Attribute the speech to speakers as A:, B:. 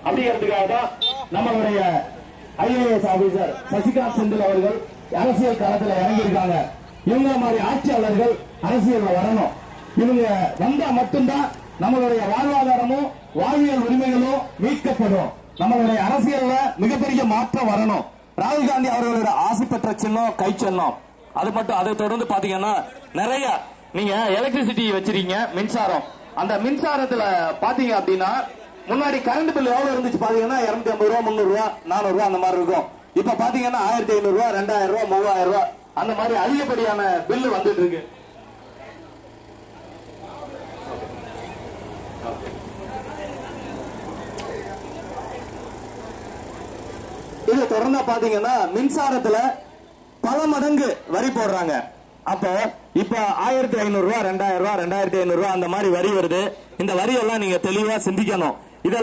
A: அப்படிங்கிறதுக்காக தான் நம்மளுடைய IAS ஆபீசர் சசிகாந்த் செந்தில் அவர்கள் அரசியல் களத்தில் இறங்கியிருக்காங்க. இவங்க மாதிரி ஆட்சியாளர்கள் அரசியல் வரணும். இவங்க வந்தா மட்டும்தான் நம்மளுடைய வாழ்வாதாரமும் வாழ்வியல் உரிமைகளும் மீட்கப்படும். நம்மளுடைய அரசியல்ல மிகப்பெரிய மாற்றம் வரணும். ராகுல் காந்தி அவர்களோட ஆசை பெற்ற சின்னம் கை சின்னம். அது மட்டும் அதை தொடர்ந்து பாத்தீங்கன்னா நிறைய நீங்க எலக்ட்ரிசிட்டி வச்சிருக்கீங்க, மின்சாரம். அந்த மின்சாரத்துல பாத்தீங்க அப்படின்னா முன்னாடி கரண்ட் பில் எவ்வளவு இருந்துச்சு பாத்தீங்கன்னா 250 ரூபா, 300 ரூபா, 400 ரூபா அந்த மாதிரி இருக்கும். இப்ப பாத்தீங்கன்னா 1500 ரூபா, 2000 ரூபா, 3000 ரூபா அந்த மாதிரி அதிகப்படியான பில்லு வந்துட்டு இருக்கு. இது தொடர்ந்து பாத்தீங்கன்னா மின்சாரத்துல பல மடங்கு வரி போடுறாங்க. அப்ப இப்ப 1500 ரூபா, 2000 ரூபா, 2500 ரூபா அந்த மாதிரி வரி வருது. இந்த வரி எல்லாம் நீங்க தெளிவா சிந்திக்கணும். இதெல்லாம்